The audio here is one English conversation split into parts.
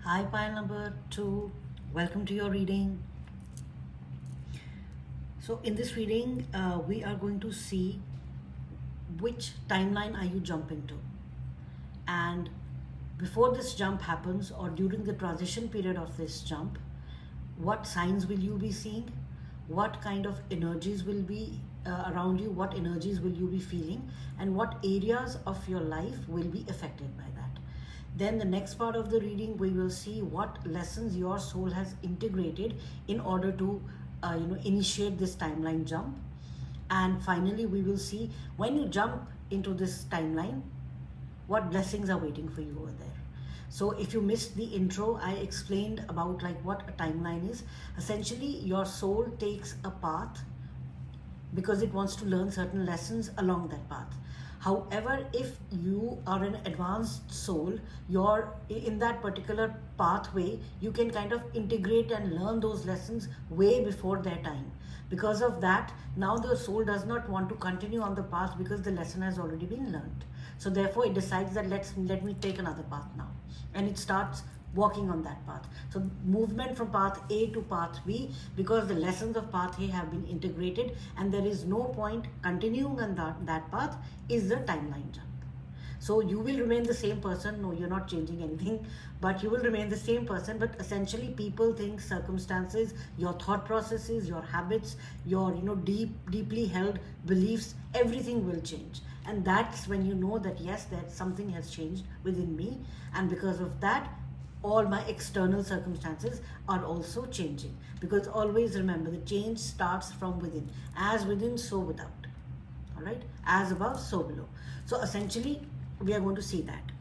Hi, pile number 2. Welcome to your reading. So in this reading, we are going to see which timeline are you jumping to. And before this jump happens or during the transition period of this jump, what signs will you be seeing? What kind of energies will be around you? What energies will you be feeling? And what areas of your life will be affected by that? Then the next part of the reading, we will see what lessons your soul has integrated in order to initiate this timeline jump. And finally, we will see when you jump into this timeline, what blessings are waiting for you over there. So if you missed the intro, I explained about like what a timeline is. Essentially, your soul takes a path because it wants to learn certain lessons along that path. However, if you are an advanced soul, you're in that particular pathway, you can kind of integrate and learn those lessons way before their time. Because of that, now the soul does not want to continue on the path because the lesson has already been learned. So therefore it decides that let me take another path now. And it starts walking on that path. So movement from path A to path B, because the lessons of path A have been integrated and there is no point continuing on that path, is the timeline jump. So you will remain the same person. No, you're not changing anything, but you will remain the same person. But essentially people, things, circumstances, your thought processes, your habits, your deeply held beliefs, everything will change. And that's when you know that yes, that something has changed within me, and because of that all my external circumstances are also changing. Because always remember, the change starts from within. As within, so without. All right? As above, so below. So essentially, we are going to see that.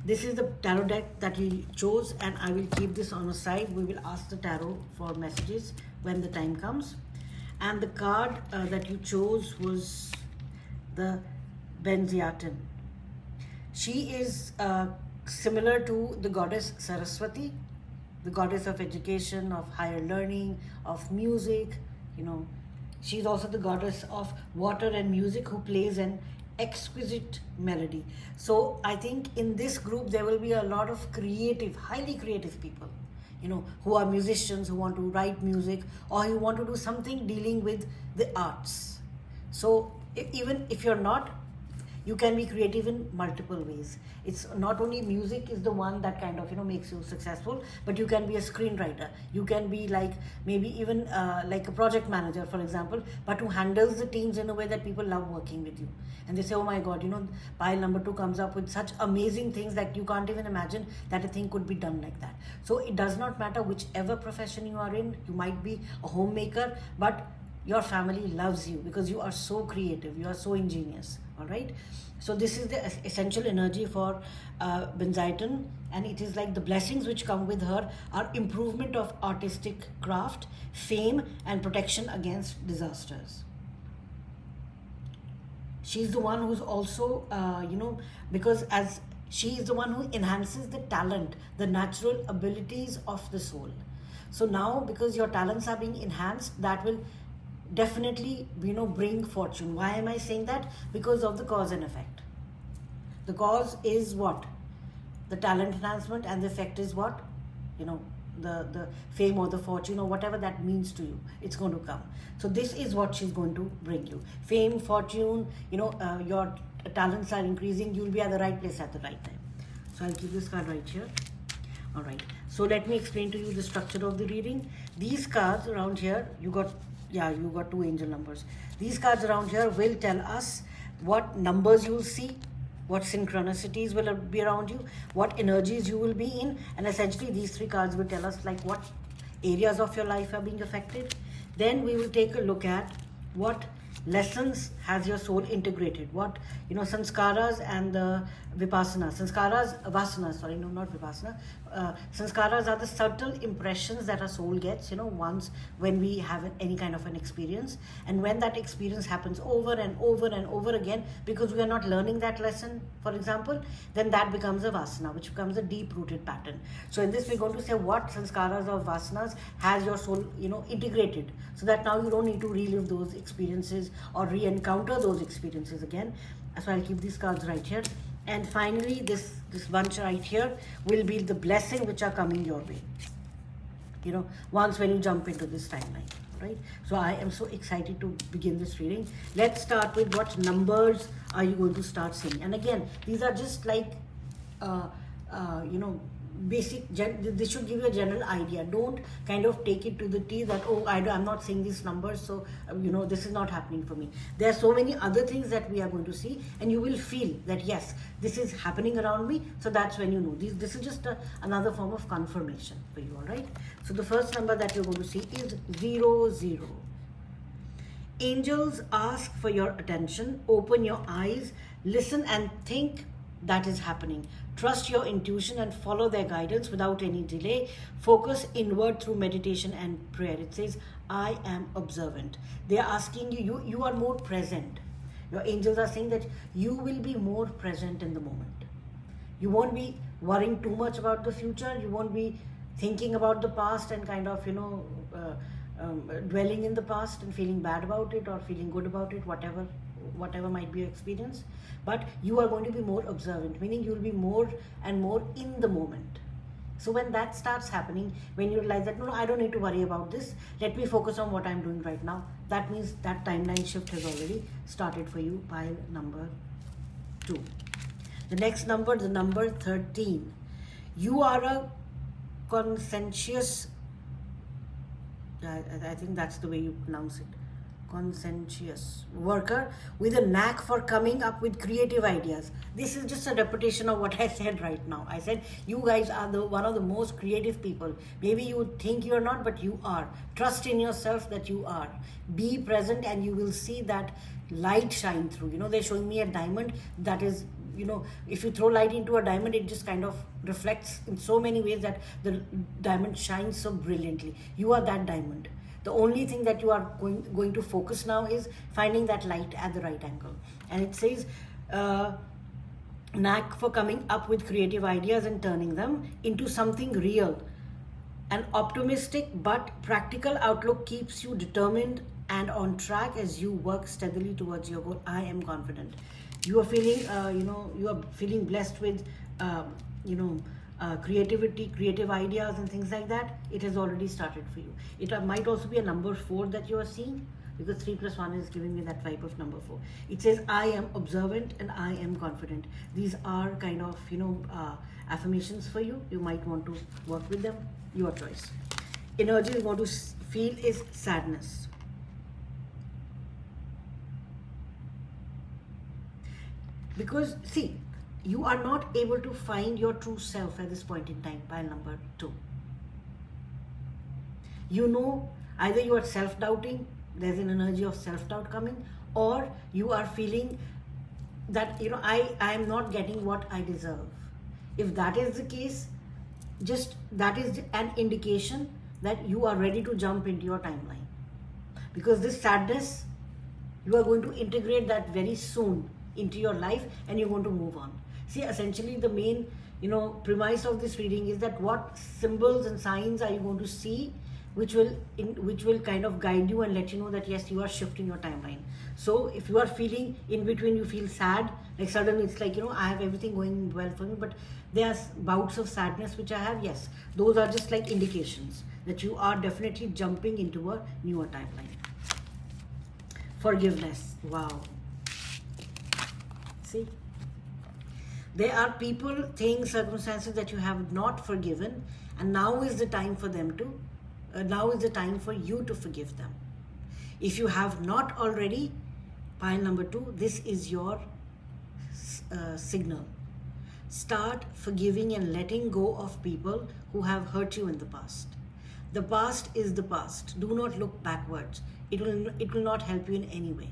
This is the tarot deck that we chose, and I will keep this on a side. We will ask the tarot for messages when the time comes. And the card that you chose was the Benziatin. She is similar to the goddess Saraswati, the goddess of education, of higher learning, of music. She's also the goddess of water and music, who plays an exquisite melody. So I think in this group there will be a lot of creative, highly creative people, who are musicians, who want to write music, or who want to do something dealing with the arts. So even if you're not, you can be creative in multiple ways. It's not only music is the one that kind of makes you successful, but you can be a screenwriter. You can be like maybe even like a project manager, for example, but who handles the teams in a way that people love working with you. And they say, oh my God, pile number 2 comes up with such amazing things that you can't even imagine that a thing could be done like that. So it does not matter whichever profession you are in. You might be a homemaker, but your family loves you because you are so creative, you are so ingenious. All right, so this is the essential energy for Benziatin, and it is like the blessings which come with her are improvement of artistic craft, fame, and protection against disasters. She's the one who's also because as she is the one who enhances the talent, the natural abilities of the soul. So now, because your talents are being enhanced, that will definitely bring fortune. Why am I saying that? Because of the cause and effect. The cause is what? The talent enhancement, and the effect is what? The fame or the fortune or whatever that means to you, it's going to come. So this is what she's going to bring you: fame, fortune. Your talents are increasing, you'll be at the right place at the right time. So I'll keep this card right here. All right, so let me explain to you the structure of the reading. These cards around here, you got 2 angel numbers. These cards around here will tell us what numbers you will see, what synchronicities will be around you, what energies you will be in, and essentially these 3 cards will tell us like what areas of your life are being affected. Then we will take a look at what lessons has your soul integrated, what sanskaras and the vasanas, sorry, no, not vipassana. Sanskaras are the subtle impressions that our soul gets once when we have any kind of an experience, and when that experience happens over and over and over again because we are not learning that lesson, for example, then that becomes a vasana, which becomes a deep rooted pattern. So in this we're going to say what sanskaras or vasanas has your soul integrated, so that now you don't need to relive those experiences or re-encounter those experiences again. So I'll keep these cards right here. And finally, this bunch right here will be the blessing which are coming your way, once when you jump into this timeline, right? So I am so excited to begin this reading. Let's start with what numbers are you going to start seeing. And again, these are just like uh, you know this should give you a general idea. Don't kind of take it to the T that, oh, I'm not seeing these numbers, so this is not happening for me. There are so many other things that we are going to see, and you will feel that yes, this is happening around me. So that's when you know this is just another form of confirmation for you. All right, so the first number that you're going to see is 00. Angels ask for your attention. Open your eyes, listen and think that is happening. Trust your intuition and follow their guidance without any delay. Focus inward through meditation and prayer. It says, I am observant. They are asking you are more present. Your angels are saying that you will be more present in the moment. You won't be worrying too much about the future. You won't be thinking about the past and kind of, dwelling in the past and feeling bad about it or feeling good about it, whatever might be your experience. But you are going to be more observant, meaning you will be more and more in the moment. So when that starts happening, when you realize that, no, I don't need to worry about this, let me focus on what I'm doing right now, that means that timeline shift has already started for you. Pile number 2. The next number, the number 13. You are a conscientious, I think that's the way you pronounce it, conscientious worker with a knack for coming up with creative ideas. This is just a repetition of what I said right now. I said you guys are one of the most creative people. Maybe you think you're not, but you are. Trust in yourself that you are. Be present and you will see that light shine through. They're showing me a diamond that is, if you throw light into a diamond, it just kind of reflects in so many ways that the diamond shines so brilliantly. You are that diamond. The only thing that you are going to focus now is finding that light at the right angle. And it says, knack for coming up with creative ideas and turning them into something real. An optimistic but practical outlook keeps you determined and on track as you work steadily towards your goal. I am confident. You are feeling, you are feeling blessed with, creativity, creative ideas and things like that. It has already started for you. It might also be a number 4 that you are seeing, because 3 plus 1 is giving me that vibe of number 4. It says, I am observant and I am confident. These are kind of, affirmations for you. You might want to work with them. Your choice. Energy you want to feel is sadness. Because, see, you are not able to find your true self at this point in time. Pile number 2. Either you are self-doubting, there's an energy of self-doubt coming, or you are feeling that, I am not getting what I deserve. If that is the case, just that is an indication that you are ready to jump into your timeline. Because this sadness, you are going to integrate that very soon into your life and you're going to move on. See, essentially the main, premise of this reading is that what symbols and signs are you going to see which will kind of guide you and let you know that yes, you are shifting your timeline. So if you are feeling in between, you feel sad, like suddenly it's like, I have everything going well for me, but there are bouts of sadness which I have, yes, those are just like indications that you are definitely jumping into a newer timeline. Forgiveness. Wow. See? There are people, things, circumstances that you have not forgiven, and now is the time for them to, now is the time for you to forgive them. If you have not already, pile number 2, this is your signal. Start forgiving and letting go of people who have hurt you in the past. The past is the past. Do not look backwards. It will not help you in any way.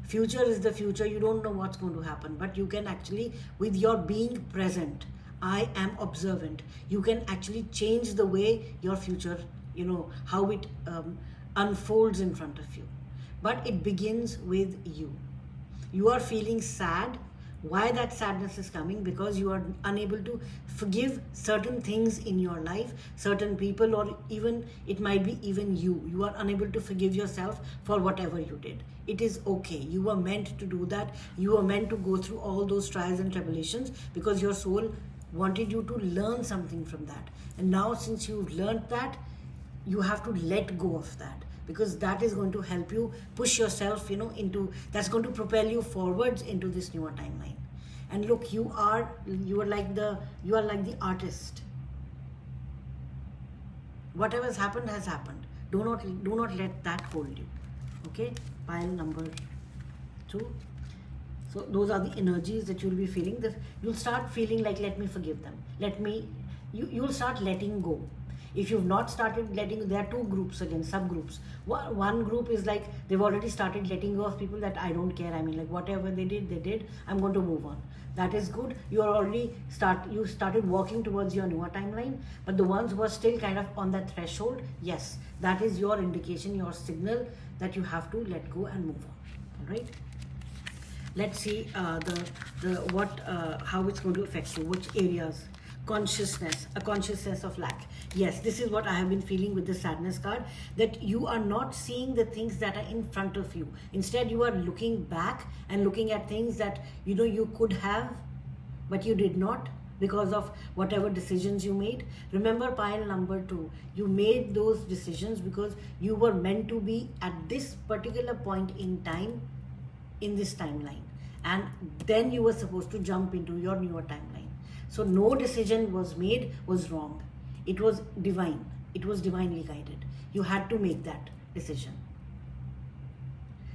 Future is the future. You don't know what's going to happen, but you can actually, with your being present, I am observant, you can actually change the way your future, how it unfolds in front of you. But it begins with you. You are feeling sad, Why that sadness is coming? Because you are unable to forgive certain things in your life, certain people, or even it might be even you are unable to forgive yourself for whatever you did. It is okay. You were meant to do that. You were meant to go through all those trials and tribulations because your soul wanted you to learn something from that. And now since you've learned that, you have to let go of that, because that is going to help you push yourself, into, that's going to propel you forwards into this newer timeline. And look, you are like the artist. Whatever has happened. Do not let that hold you. Okay, pile number 2. So those are the energies that you'll be feeling. That you'll start feeling like, let me forgive them. You'll start letting go. If you've not started letting, there are two groups again, subgroups. One group is like, they've already started letting go of people that I don't care. I mean, like, whatever they did. I'm going to move on. That is good. You started walking towards your newer timeline. But the ones who are still kind of on that threshold, yes, that is your indication, your signal that you have to let go and move on. All right. Let's see how it's going to affect you, which areas. A consciousness of lack. Yes, this is what I have been feeling with the sadness card, that you are not seeing the things that are in front of you. Instead, you are looking back and looking at things that you could have, but you did not, because of whatever decisions you made. Remember, pile number 2, you made those decisions because you were meant to be at this particular point in time, in this timeline, and then you were supposed to jump into your newer timeline. So no decision was made was wrong. It was divine. It was divinely guided. You had to make that decision.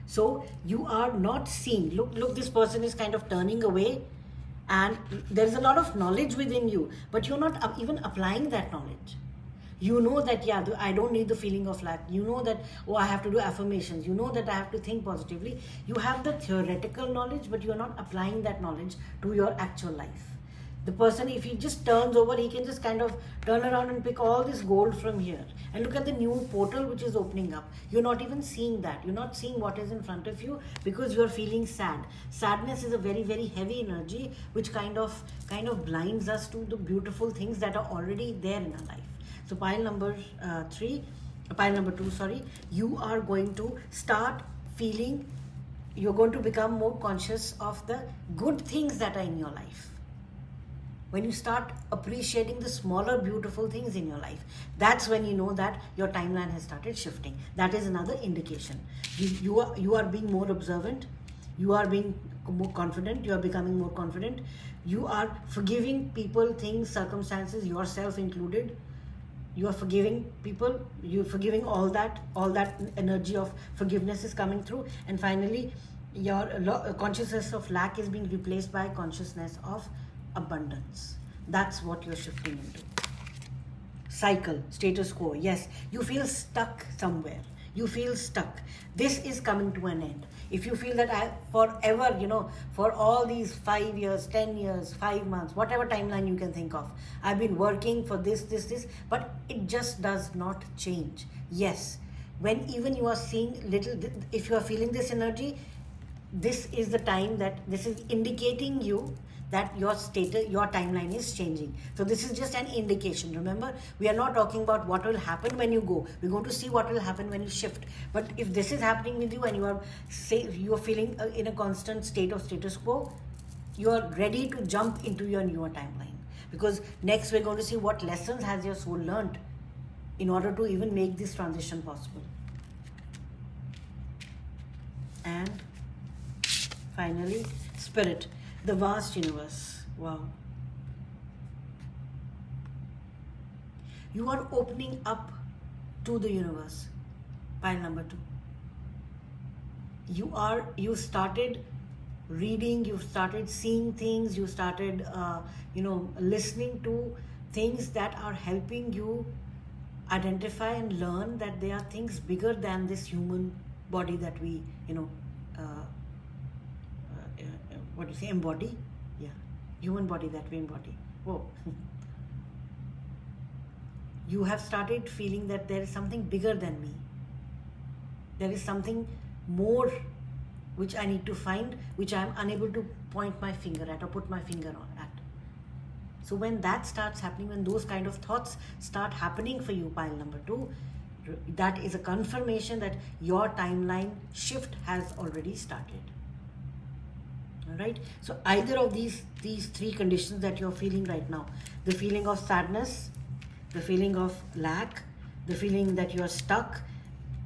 So you are not seeing. Look, this person is kind of turning away, and there is a lot of knowledge within you, but you're not even applying that knowledge. You know that, yeah, I don't need the feeling of lack. You know that, oh, I have to do affirmations. You know that I have to think positively. You have the theoretical knowledge, but you're not applying that knowledge to your actual life. The person, if he just turns over, he can just kind of turn around and pick all this gold from here. And look at the new portal which is opening up. You're not even seeing that. You're not seeing what is in front of you because you're feeling sad. Sadness is a very, very heavy energy which kind of blinds us to the beautiful things that are already there in our life. So pile number 2, sorry, you are going to start feeling, you're going to become more conscious of the good things that are in your life. When you start appreciating the smaller beautiful things in your life, that's when you know that your timeline has started shifting. That is another indication. You are being more observant. You are being more confident. You are becoming more confident. You are forgiving people, things, circumstances, yourself included. You are forgiving people. You're forgiving all that energy of forgiveness is coming through. And finally, your consciousness of lack is being replaced by consciousness of abundance. That's what you're shifting into. Cycle, status quo. Yes, you feel stuck somewhere. You feel stuck. This is coming to an end. If you feel that forever, for all these 5 years, 10 years, 5 months, whatever timeline you can think of, I've been working for this, but it just does not change. Yes, when even you are seeing if you are feeling this energy, this is the time that this is indicating you that your status, your timeline is changing. So this is just an indication. Remember, we are not talking about what will happen when you go. We're going to see what will happen when you shift. But if this is happening with you and you are feeling in a constant state of status quo, you are ready to jump into your newer timeline. Because next we're going to see what lessons has your soul learned in order to even make this transition possible. And finally, spirit. The vast universe. Wow. You are opening up to the universe. Pile number 2. You started reading, you started seeing things, you started listening to things that are helping you identify and learn that there are things bigger than this human body that we embody? Yeah, human body that we embody. Whoa. You have started feeling that there is something bigger than me. There is something more which I need to find, which I am unable to point my finger at or put my finger on at. So when that starts happening, when those kind of thoughts start happening for you, pile number 2, that is a confirmation that your timeline shift has already started. All right. So either of these three conditions that you're feeling right now, the feeling of sadness, the feeling of lack, the feeling that you're stuck,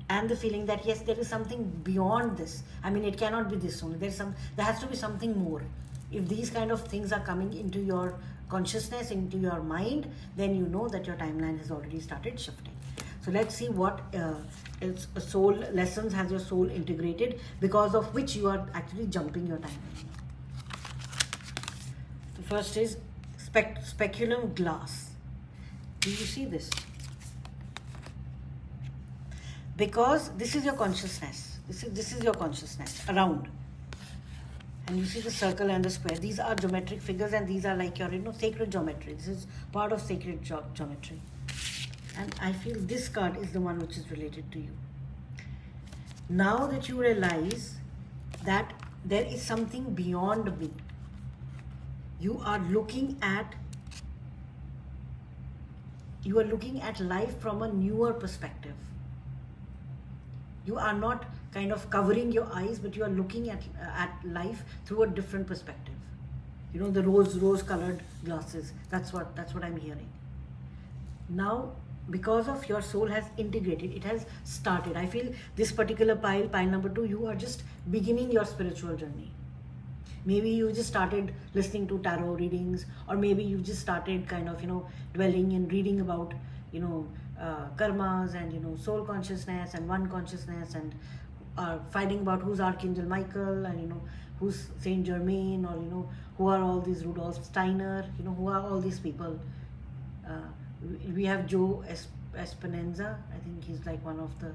and the feeling that yes, there is something beyond this. I mean, it cannot be this only. There has to be something more. If these kind of things are coming into your consciousness, into your mind, then you know that your timeline has already started shifting. So let's see what soul lessons has your soul integrated, because of which you are actually jumping your timeline. The first is speculum glass. Do you see this? Because this is your consciousness. This is your consciousness around. And you see the circle and the square. These are geometric figures, and these are like your sacred geometry. This is part of sacred geometry. And I feel this card is the one which is related to you. Now that you realize that there is something beyond me, you are looking at life from a newer perspective. You are not kind of covering your eyes, but you are looking at life through a different perspective. The rose colored glasses. That's what I'm hearing. Now, because of your soul has integrated, it has started. I feel this particular pile number 2, you are just beginning your spiritual journey. Maybe you just started listening to tarot readings, or maybe you just started kind of dwelling and reading about karmas and soul consciousness and one consciousness, and finding about who's Archangel Michael and who's Saint Germain, or who are all these Rudolf Steiner, who are all these people. We have Joe Espenenza. I think he's like one of the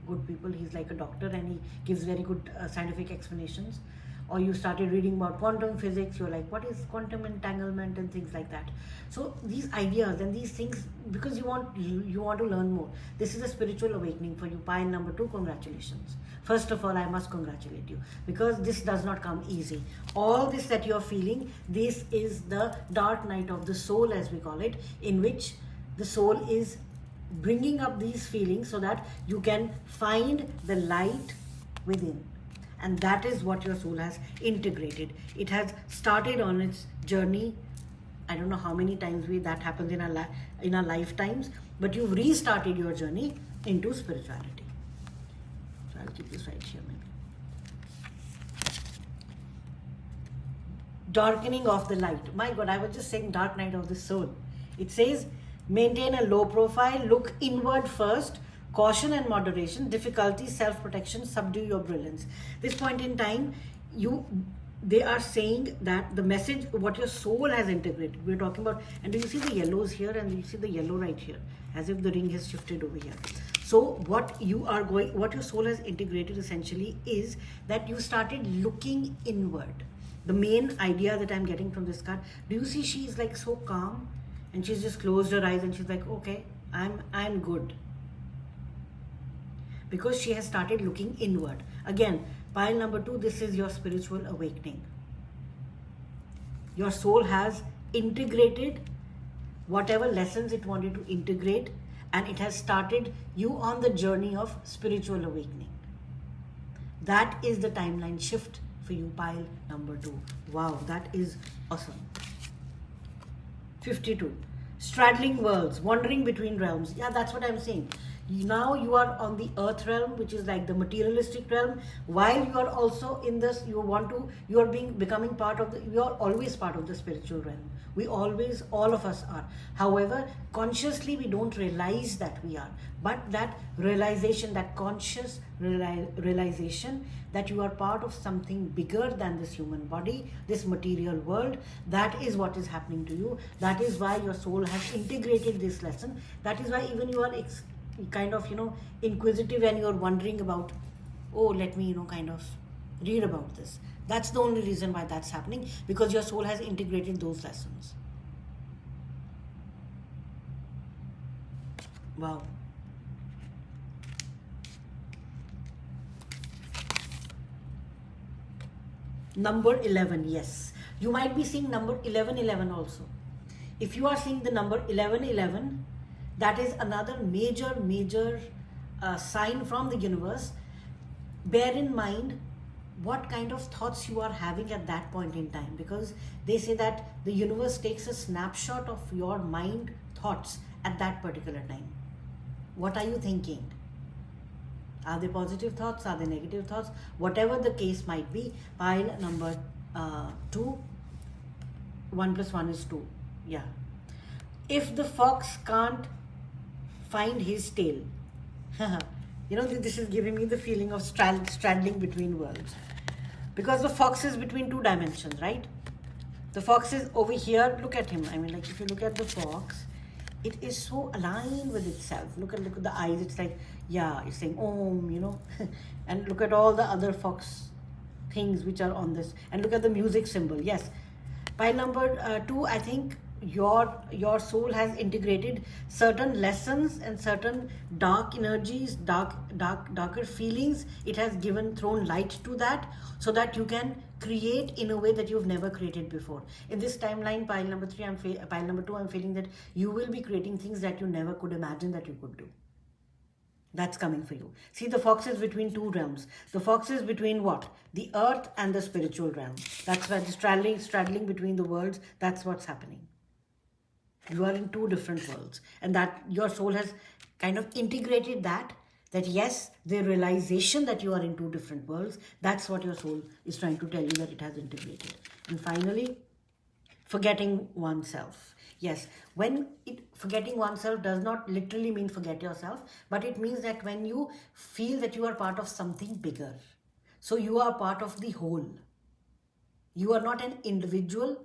good people. He's like a doctor, and he gives very good scientific explanations. Or you started reading about quantum physics, you're like, what is quantum entanglement and things like that. So these ideas and these things, because you want to learn more. This is a spiritual awakening for you. Pile number 2, congratulations. First of all, I must congratulate you, because this does not come easy. All this that you're feeling, this is the dark night of the soul, as we call it, in which the soul is bringing up these feelings so that you can find the light within. And that is what your soul has integrated. It has started on its journey. I don't know how many times that happens in our lifetimes, but you've restarted your journey into spirituality. So I'll keep this right here maybe. Darkening of the light. My God, I was just saying dark night of the soul. It says, maintain a low profile, look inward first, caution and moderation, difficulty, self-protection, subdue your brilliance. This point in time, they are saying that the message, what your soul has integrated, we're talking about, and do you see the yellows here, and you see the yellow right here, as if the ring has shifted over here. So what your soul has integrated essentially is that you started looking inward. The main idea that I'm getting from this card, do you see she's like so calm, and she's just closed her eyes and she's like, okay, I'm good. Because she has started looking inward. Again, pile number 2, this is your spiritual awakening. Your soul has integrated whatever lessons it wanted to integrate, and it has started you on the journey of spiritual awakening. That is the timeline shift for you, pile number 2. Wow, that is awesome. 52. Straddling worlds, wandering between realms. Yeah, that's what I'm saying. Now you are on the earth realm, which is like the materialistic realm, while you are also in this, you are becoming part of you are always part of the spiritual realm. All of us are. However, consciously we don't realize that we are, but that realization, that conscious realization that you are part of something bigger than this human body, this material world, that is what is happening to you. That is why your soul has integrated this lesson. That is why even you are kind of inquisitive, and you're wondering about, oh, let me kind of read about this. That's the only reason why that's happening, because your soul has integrated those lessons. Wow. Number 11, yes. You might be seeing number 1111 also. If you are seeing the number 1111, that is another major sign from the universe. Bear in mind what kind of thoughts you are having at that point in time, because they say that the universe takes a snapshot of your mind thoughts at that particular time. What are you thinking? Are they positive thoughts? Are they negative thoughts? Whatever the case might be, pile number 2, 1 plus 1 is 2. Yeah. If the fox can't find his tail, this is giving me the feeling of straddling between worlds. Because the fox is between two dimensions, right? The fox is over here. Look at him. I mean, like, if you look at the fox, it is so aligned with itself. Look at the eyes. It's like, yeah, it's saying Om, and look at all the other fox things which are on this. And look at the music symbol. Yes. By number 2, I think your soul has integrated certain lessons and certain dark energies, darker feelings. It has thrown light to that, so that you can create in a way that you've never created before. In this timeline, pile number 2, I'm feeling that you will be creating things that you never could imagine that you could do. That's coming for you. See, the fox is between two realms. The fox is between what? The earth and the spiritual realm. That's why the straddling between the worlds. That's what's happening. You are in two different worlds, and that your soul has kind of integrated that yes, the realization that you are in two different worlds, that's what your soul is trying to tell you, that it has integrated. And finally, forgetting oneself. Yes, forgetting oneself does not literally mean forget yourself, but it means that when you feel that you are part of something bigger, so you are part of the whole. You are not an individual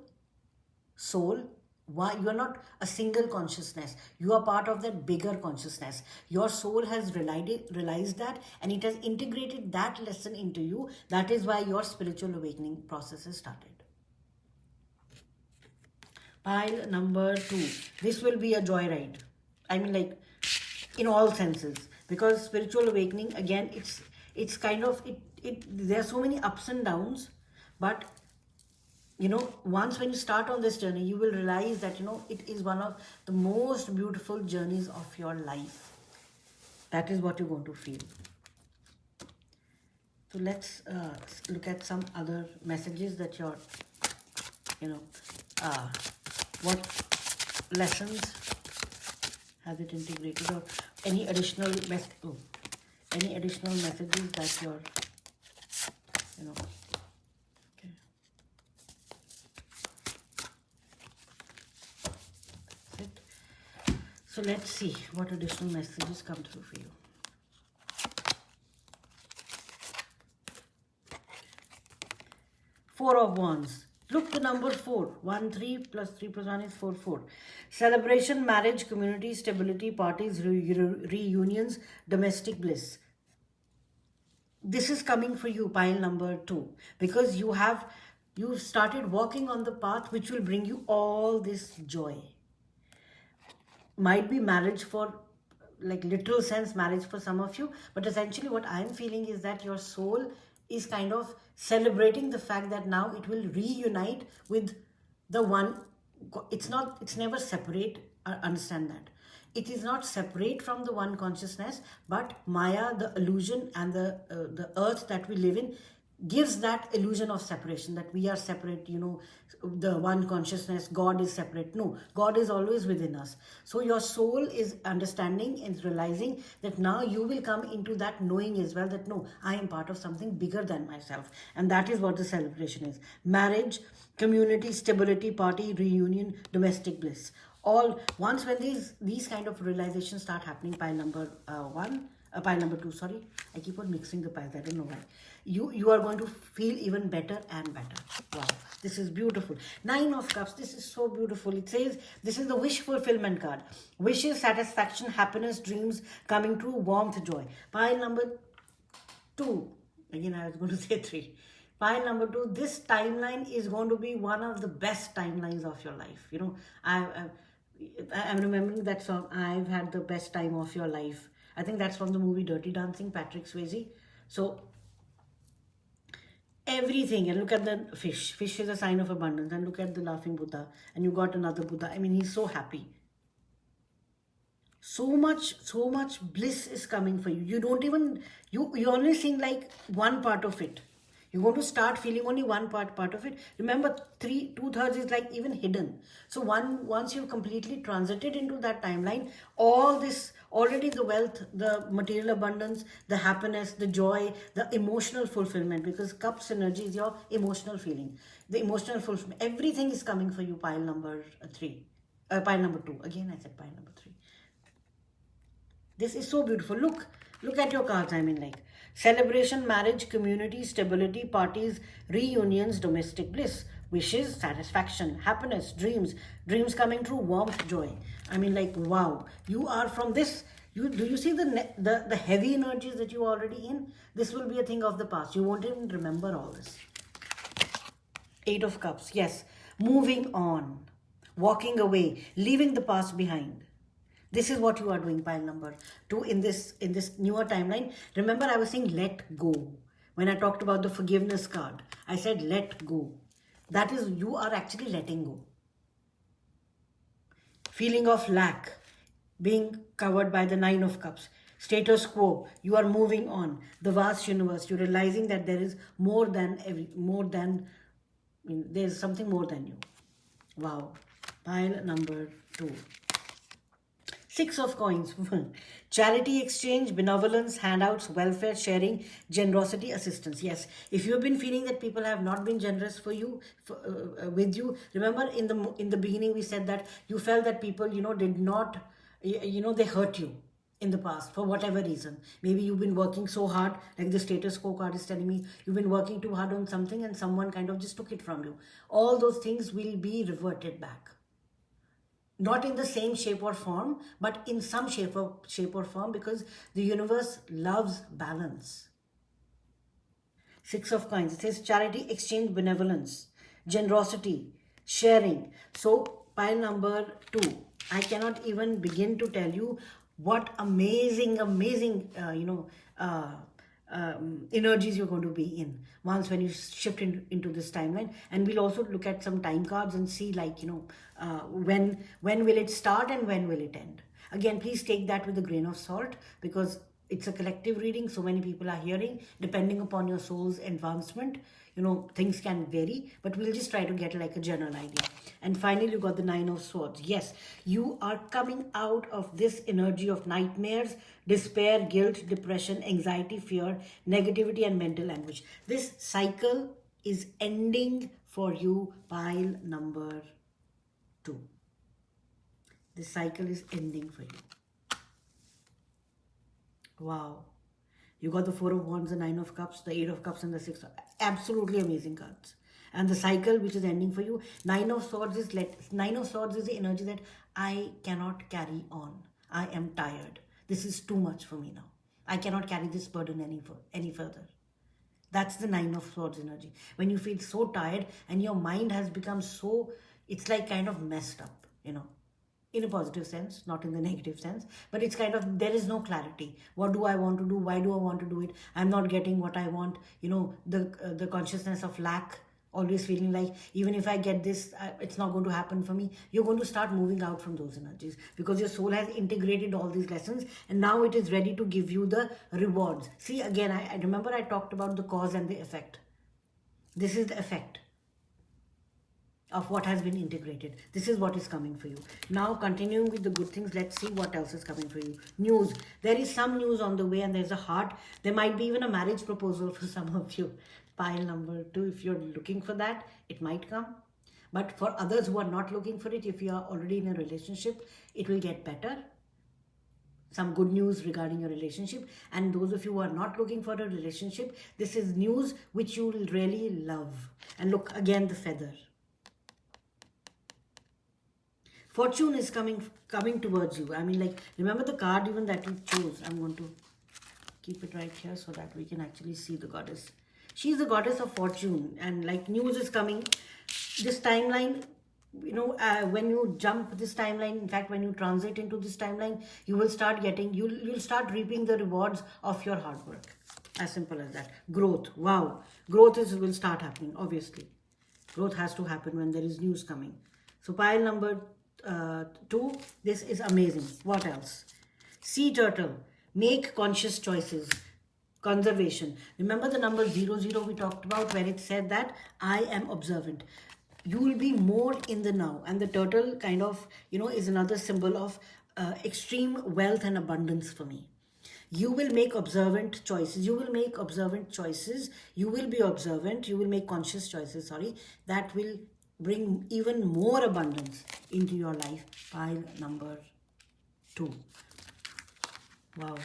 soul. Why? You are not a single consciousness. You are part of that bigger consciousness. Your soul has realized that, and it has integrated that lesson into you. That is why your spiritual awakening process has started. Pile number 2. This will be a joyride. I mean, like, in all senses. Because spiritual awakening, again, it's kind of, there are so many ups and downs. But, once when you start on this journey, you will realize that, it is one of the most beautiful journeys of your life. That is what you're going to feel. So let's look at some other messages that you're, what lessons has it integrated, or any additional messages that you're, okay. That's it. So let's see what additional messages come through for you. Four of Wands. Look, the number 4. 1, 3 plus 3 plus 1 is 4, 4. Celebration, marriage, community, stability, parties, reunions, domestic bliss. This is coming for you, pile number 2. Because you've started walking on the path which will bring you all this joy. Might be marriage for, like, literal sense, marriage for some of you. But essentially what I'm feeling is that your soul is kind of celebrating the fact that now it will reunite with the one. It's never separate. Understand that. It is not separate from the one consciousness, but Maya, the illusion, and the earth that we live in gives that illusion of separation, that we are separate, the one consciousness, God is separate. No, God is always within us. So your soul is understanding and realizing that now you will come into that knowing as well, that no, I am part of something bigger than myself. And that is what the celebration is. Marriage, community, stability, party, reunion, domestic bliss. All once when these kind of realizations start happening, pile number 2, sorry, I keep on mixing the piles, I don't know why. You are going to feel even better and better. Wow, this is beautiful. 9 of Cups, this is so beautiful. It says, this is the wish fulfillment card. Wishes, satisfaction, happiness, dreams coming true, warmth, joy. Pile number 2, again I was going to say 3. Pile number 2, this timeline is going to be one of the best timelines of your life. I'm remembering that song, I've had the best time of your life. I think that's from the movie Dirty Dancing, Patrick Swayze. So everything. And look at the fish. Fish is a sign of abundance. And look at the laughing Buddha. And you got another Buddha. I mean, he's so happy. So much bliss is coming for you. You don't even, you're only seeing like one part of it. You're going to start feeling only one part of it. Remember, two-thirds is like even hidden. So once you've completely transited into that timeline, all this, already the wealth, the material abundance, the happiness, the joy, the emotional fulfillment, because cups energy is your emotional feeling. The emotional fulfillment, everything is coming for you, pile number 3. Pile number 2. Again, I said pile number 3. This is so beautiful. Look at your cards. I mean, like celebration, marriage, community, stability, parties, reunions, domestic bliss, wishes, satisfaction, happiness, dreams coming true, warmth, joy. I mean, like, wow. You are from this. Do you see the heavy energies that you are already in? This will be a thing of the past. You won't even remember all this. 8 of Cups. Yes. Moving on. Walking away. Leaving the past behind. This is what you are doing, pile number 2, in this newer timeline. Remember, I was saying let go. When I talked about the forgiveness card, I said let go. That is, you are actually letting go. Feeling of lack, being covered by the 9 of Cups. Status quo, you are moving on. The vast universe, you're realizing that there is there's something more than you. Wow. Pile number 2. 6 of Coins. Charity exchange, benevolence, handouts, welfare, sharing, generosity, assistance. Yes, if you've been feeling that people have not been generous for you, with you, remember in the beginning we said that you felt that people, did not, they hurt you in the past for whatever reason. Maybe you've been working so hard, like the status quo card is telling me, you've been working too hard on something and someone kind of just took it from you. All those things will be reverted back. Not in the same shape or form, but in some shape or form, because the universe loves balance. 6 of Coins. It says charity, exchange, benevolence, generosity, sharing. So pile number 2. I cannot even begin to tell you what amazing energies you're going to be in when you shift into this timeline. And we'll also look at some time cards and see, like, when will it start and when will it end. Again, please take that with a grain of salt, because it's a collective reading. So many people are hearing. Depending upon your soul's advancement, things can vary, but we'll just try to get like a general idea. And finally, you got the 9 of Swords. Yes, you are coming out of this energy of nightmares, despair, guilt, depression, anxiety, fear, negativity, and mental anguish. This cycle is ending for you, pile number 2. This cycle is ending for you. Wow. You got the 4 of Wands, the 9 of Cups, the 8 of Cups, and the 6 of... Absolutely amazing cards. And the cycle which is ending for you, 9 of Swords is the energy that I cannot carry on. I am tired. This is too much for me now. I cannot carry this burden any further. That's the 9 of Swords energy. When you feel so tired and your mind has become so, it's like kind of messed up, in a positive sense, not in the negative sense, but it's kind of, there is no clarity. What do I want to do? Why do I want to do it? I'm not getting what I want. The consciousness of lack, always feeling like even if I get this, it's not going to happen for me. You're going to start moving out from those energies, because your soul has integrated all these lessons and now it is ready to give you the rewards. See, again, I remember I talked about the cause and the effect. This is the effect of what has been integrated. This is what is coming for you. Now, continuing with the good things, let's see what else is coming for you. News. There is some news on the way, and there's a heart. There might be even a marriage proposal for some of you. Pile number 2, if you're looking for that, it might come. But for others who are not looking for it, if you are already in a relationship, it will get better. Some good news regarding your relationship. And those of you who are not looking for a relationship, this is news which you will really love. And look, again, the feather. Fortune is coming towards you. I mean, like, remember the card even that you chose. I'm going to keep it right here so that we can actually see the goddess. She's the goddess of fortune, and like news is coming. This timeline, when you jump this timeline, in fact, when you transit into this timeline, you will start getting, you'll start reaping the rewards of your hard work. As simple as that. Growth. Wow. Growth will start happening, obviously. Growth has to happen when there is news coming. So pile number 2, this is amazing. What else? Sea turtle. Make conscious choices. Conservation. Remember the number 00 we talked about, where it said that I am observant. You will be more in the now. And the turtle kind of, is another symbol of extreme wealth and abundance for me. You will make observant choices. You will make observant choices. You will be observant. You will make conscious choices, that will bring even more abundance into your life. Pile number 2. Wow.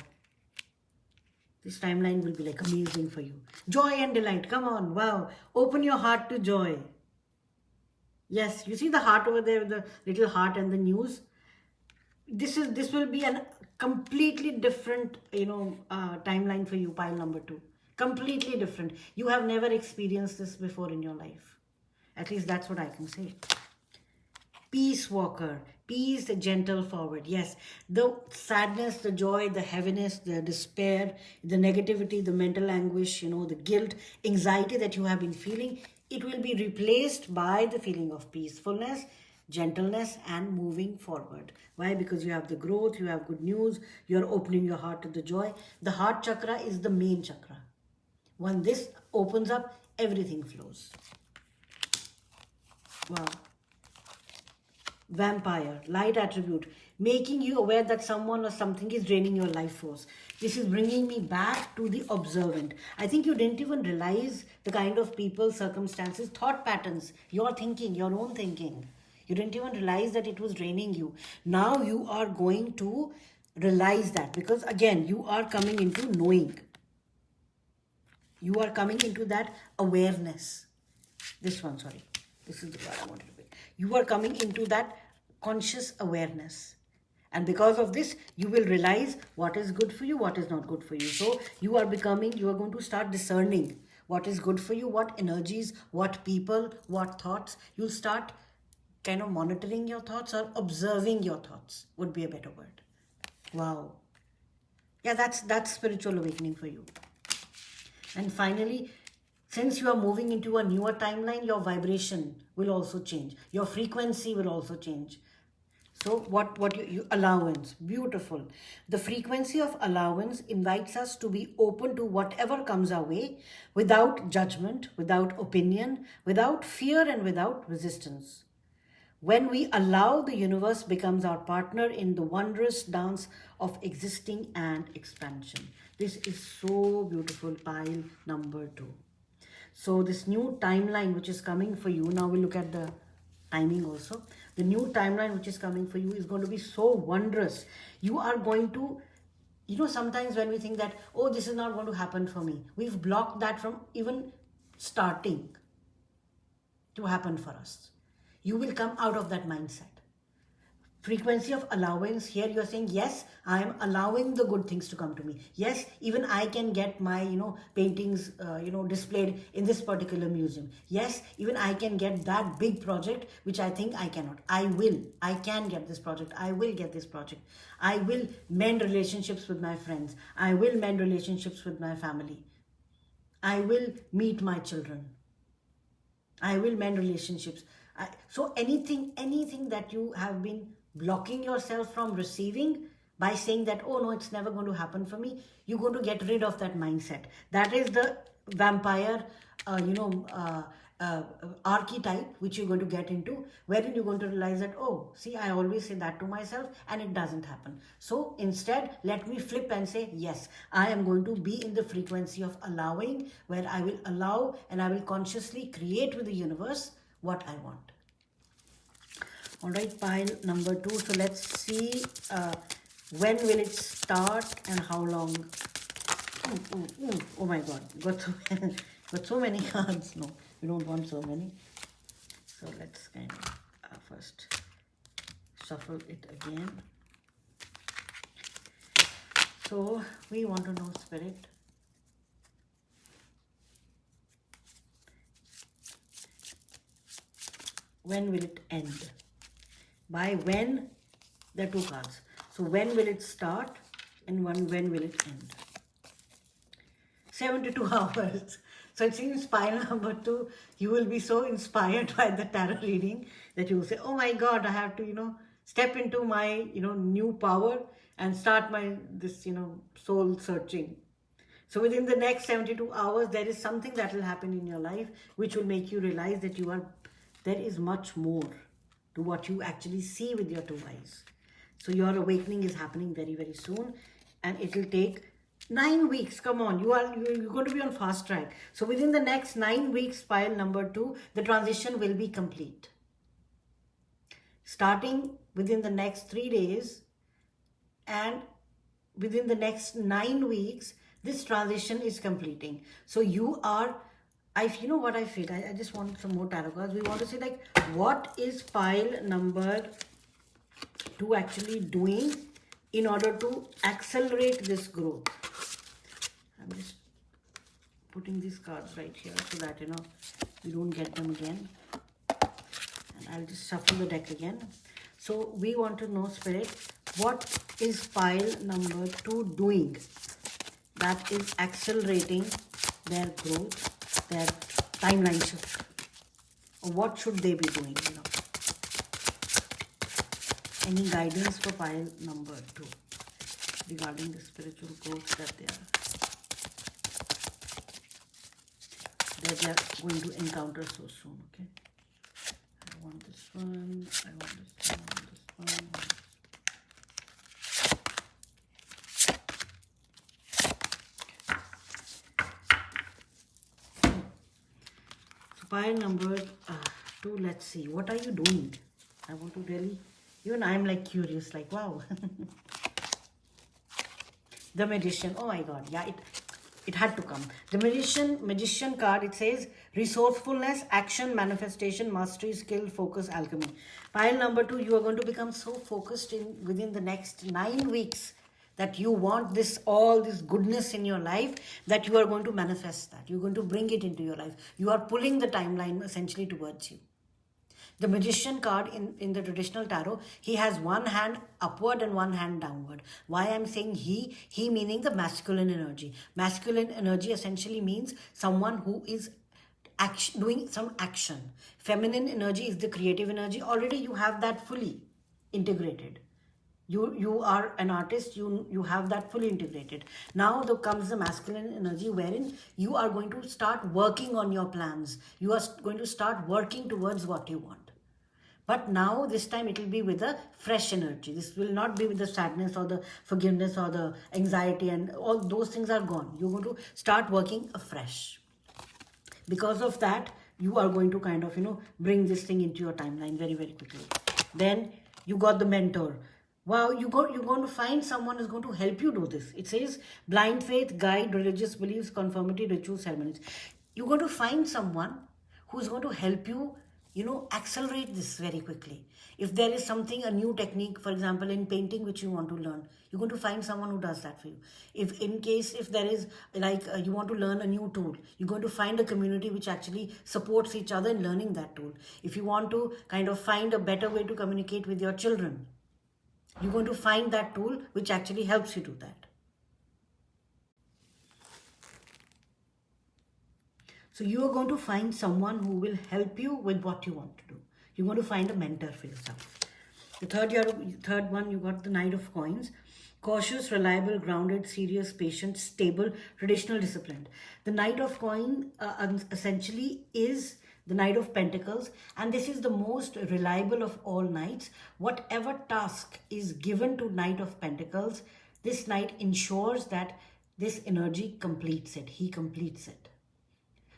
This timeline will be like amazing for you. Joy and delight. Come on. Wow. Open your heart to joy. Yes, you see the heart over there, the little heart and the news. This will be a completely different, timeline for you, pile number 2. Completely different. You have never experienced this before in your life. At least that's what I can say. Peace walker. Peace, the gentle forward. Yes, the sadness, the joy, the heaviness, the despair, the negativity, the mental anguish, the guilt, anxiety that you have been feeling, it will be replaced by the feeling of peacefulness, gentleness, and moving forward. Why? Because you have the growth, you have good news, you're opening your heart to the joy. The heart chakra is the main chakra. When this opens up, everything flows. Wow. Vampire, light attribute, making you aware that someone or something is draining your life force. This is bringing me back to the observant. I think you didn't even realize the kind of people, circumstances, thought patterns, your thinking, your own thinking. You didn't even realize that it was draining you. Now you are going to realize that, because again, you are coming into knowing. You are coming into that awareness. This one, sorry. This is the word I wanted to pick. You are coming into that conscious awareness. And because of this, you will realize what is good for you, what is not good for you. So you are going to start discerning what is good for you, what energies, what people, what thoughts. You'll start kind of monitoring your thoughts, or observing your thoughts would be a better word. Wow. Yeah, that's spiritual awakening for you. And finally, since you are moving into a newer timeline, your vibration will also change. Your frequency will also change. So what you allowance, beautiful. The frequency of allowance invites us to be open to whatever comes our way, without judgment, without opinion, without fear, and without resistance. When we allow, the universe becomes our partner in the wondrous dance of existing and expansion. This is so beautiful, pile number 2. So this new timeline which is coming for you, now we'll look at the timing also. The new timeline which is coming for you is going to be so wondrous. You are going to, sometimes when we think that, oh, this is not going to happen for me, we've blocked that from even starting to happen for us. You will come out of that mindset. Frequency of allowance, here you're saying, yes, I am allowing the good things to come to me. Yes, even I can get my paintings displayed in this particular museum. Yes, even I can get that big project which I think I cannot. I can get this project. I will get this project. I will mend relationships with my friends. I will mend relationships with my family. I will meet my children. I will mend relationships. So anything that you have been blocking yourself from receiving by saying that, oh no, it's never going to happen for me, you're going to get rid of that mindset. That is the vampire, archetype which you're going to get into, wherein you're going to realize that, oh, see, I always say that to myself and it doesn't happen. So instead, let me flip and say, yes, I am going to be in the frequency of allowing, where I will allow and I will consciously create with the universe what I want. All right, pile number 2. So let's see when will it start and how long. Oh my God, got so many cards. No, we don't want so many. So let's kind of first shuffle it again. So we want to know, Spirit, when will it end? By when, there are 2 cards. So when will it start and when will it end? 72 hours. So it seems pile number 2, you will be so inspired by the tarot reading that you will say, oh my God, I have to, step into my, new power and start my, this, soul searching. So within the next 72 hours, there is something that will happen in your life which will make you realize that there is much more to what you actually see with your two eyes. So your awakening is happening very, very soon, and it will take 9 weeks. Come on, you're going to be on fast track. So within the next 9 weeks, pile number 2, the transition will be complete. Starting within the next 3 days and within the next 9 weeks, this transition is completing. So you know what I feel? I just want some more tarot cards. We want to say, like, what is pile number 2 actually doing in order to accelerate this growth? I'm just putting these cards right here so that, we don't get them again. And I'll just shuffle the deck again. So we want to know, Spirit, what is pile number 2 doing that is accelerating their growth, their timeline shift? Or what should they be doing, Any guidance for pile number 2 regarding the spiritual growth that they are going to encounter so soon, okay? I want this one, I want this one, this one. So pile number 2, let's see. What are you doing? I want to really, even I'm like curious, like, wow. The Magician, oh my God, yeah, it had to come. The Magician card, it says resourcefulness, action, manifestation, mastery, skill, focus, alchemy. Pile number 2, you are going to become so focused within the next 9 weeks that you want all this goodness in your life, that you are going to manifest that. You're going to bring it into your life. You are pulling the timeline essentially towards you. The Magician card in the traditional tarot, he has one hand upward and one hand downward. Why I'm saying he meaning the masculine energy. Masculine energy essentially means someone who is doing some action. Feminine energy is the creative energy. Already you have that fully integrated. You are an artist, you have that fully integrated. Now comes the masculine energy, wherein you are going to start working on your plans. You are going to start working towards what you want. But now, this time, it will be with a fresh energy. This will not be with the sadness or the forgiveness or the anxiety, and all those things are gone. You're going to start working afresh. Because of that, you are going to kind of, bring this thing into your timeline very, very quickly. Then you got the mentor. Wow, you're going to find someone who's going to help you do this. It says blind faith, guide, religious beliefs, conformity, rituals, ceremonies. You're going to find someone who's going to help you, accelerate this very quickly. If there is something, a new technique, for example, in painting, which you want to learn, you're going to find someone who does that for you. If there is, you want to learn a new tool, you're going to find a community which actually supports each other in learning that tool. If you want to kind of find a better way to communicate with your children, you're going to find that tool which actually helps you do that. So you are going to find someone who will help you with what you want to do. You're going to find a mentor for yourself. The third one, you got the Knight of Coins. Cautious, reliable, grounded, serious, patient, stable, traditional, disciplined. The Knight of Coins essentially is the Knight of Pentacles, and this is the most reliable of all knights. Whatever task is given to Knight of Pentacles, this knight ensures that this energy completes it. He completes it.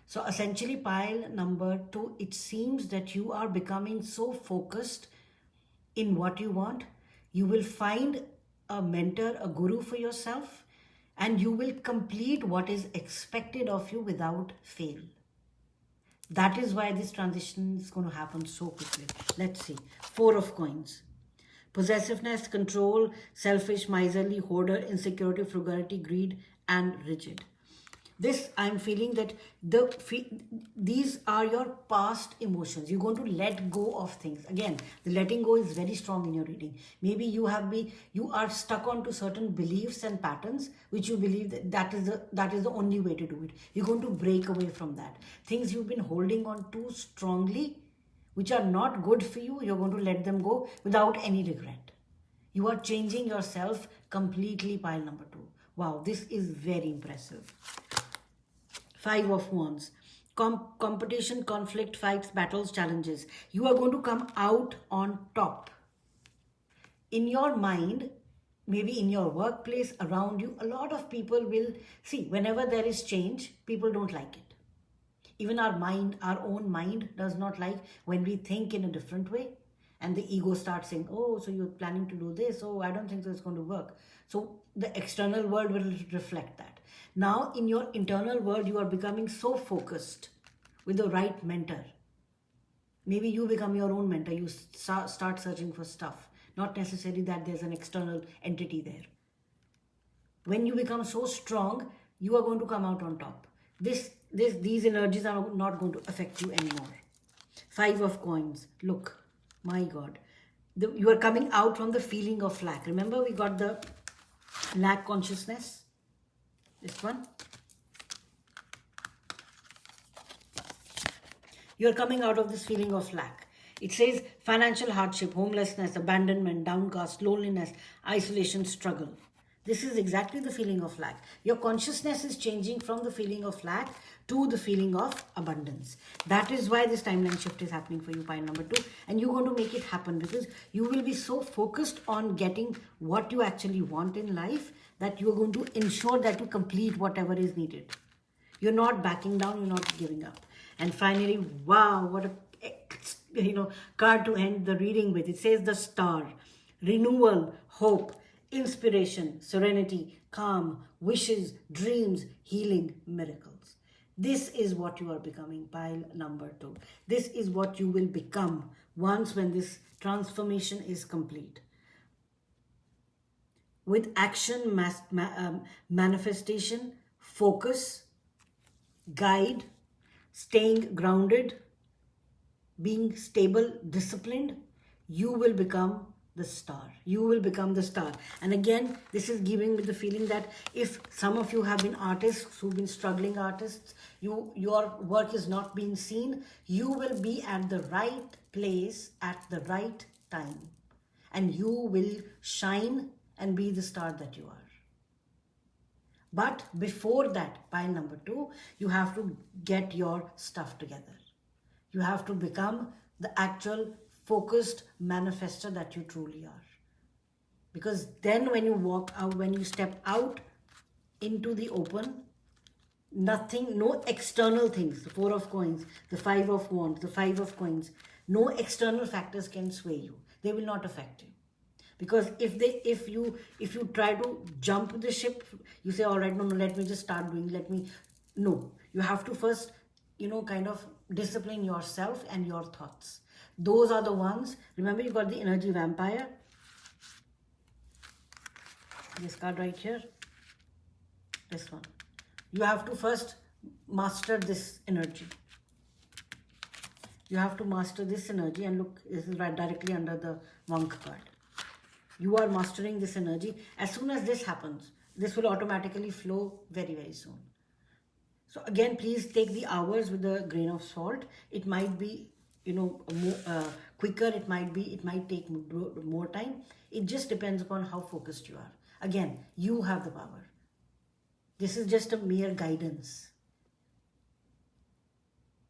So essentially, pile number 2, it seems that you are becoming so focused in what you want. You will find a mentor, a guru for yourself, and you will complete what is expected of you without fail. That is why this transition is going to happen so quickly. Let's see. 4 of Coins. Possessiveness, control, selfish, miserly, hoarder, insecurity, frugality, greed, and rigid. This I'm feeling that these are your past emotions. You're going to let go of things. Again, the letting go is very strong in your reading. Maybe you are stuck onto certain beliefs and patterns which you believe that is the only way to do it. You're going to break away from that. Things you've been holding on too strongly, which are not good for you, you're going to let them go without any regret. You are changing yourself completely, pile number 2. Wow, this is very impressive. Five of Wands. Competition, conflict, fights, battles, challenges. You are going to come out on top. In your mind, maybe in your workplace, around you, a lot of people will see whenever there is change, people don't like it. Even our own mind does not like when we think in a different way. And the ego starts saying, oh, so you're planning to do this. Oh, I don't think so it's going to work. So the external world will reflect that. Now, in your internal world, you are becoming so focused with the right mentor. Maybe you become your own mentor. You start searching for stuff. Not necessarily that there's an external entity there. When you become so strong, you are going to come out on top. These energies are not going to affect you anymore. Five of Coins. Look, my God. You are coming out from the feeling of lack. Remember, we got the lack consciousness. This one. You are coming out of this feeling of lack. It says financial hardship, homelessness, abandonment, downcast, loneliness, isolation, struggle. This is exactly the feeling of lack. Your consciousness is changing from the feeling of lack to the feeling of abundance. That is why this timeline shift is happening for you, pile number 2. And you're going to make it happen because you will be so focused on getting what you actually want in life that you're going to ensure that you complete whatever is needed. You're not backing down, you're not giving up. And finally, wow, what a card to end the reading with. It says the Star. Renewal, hope, inspiration, serenity, calm, wishes, dreams, healing, miracles. This is what you are becoming, pile number 2. This is what you will become when this transformation is complete. With action, manifestation, focus, guide, staying grounded, being stable, disciplined, you will become the star. You will become the star. And again, this is giving me the feeling that if some of you have been artists, who've been struggling artists, your work is not being seen, you will be at the right place at the right time. And you will shine and be the star that you are. But before that, pile number 2, you have to get your stuff together. You have to become the actual focused manifester that you truly are. Because then when you walk out, when you step out into the open, nothing, no external things, the 4 of Coins, the 5 of Wands, the 5 of Coins, no external factors can sway you. They will not affect you. Because if you try to jump the ship, you say, all right, no, let me just start doing, no. You have to first, kind of discipline yourself and your thoughts. Those are the ones. Remember, you got the energy vampire. This card right here. This one. You have to first master this energy. You have to master this energy. And look, this is right directly under the monk card. You are mastering this energy. As soon as this happens, this will automatically flow very, very soon. So again, please take the hours with a grain of salt. It might be, quicker. It might take more time. It just depends upon how focused you are. Again, you have the power. This is just a mere guidance.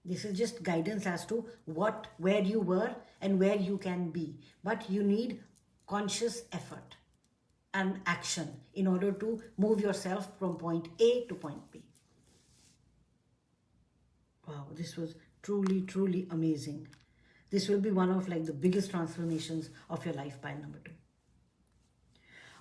This is just guidance as to where you were and where you can be. But you need conscious effort and action in order to move yourself from point A to point B. Wow, this was truly, truly amazing. This will be one of the biggest transformations of your life, pile number 2.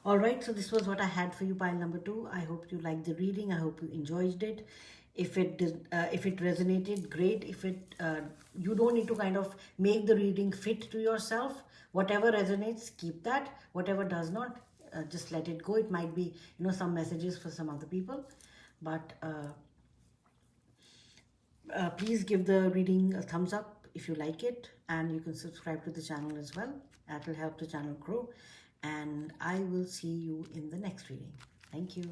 All right, so this was what I had for you, pile number 2. I hope you liked the reading. I hope you enjoyed it. If it resonated, great. If you don't need to kind of make the reading fit to yourself. Whatever resonates, keep that. Whatever does not, just let it go. It might be, some messages for some other people. But Please give the reading a thumbs up if you like it, and you can subscribe to the channel as well. That will help the channel grow. And I will see you in the next reading. Thank you.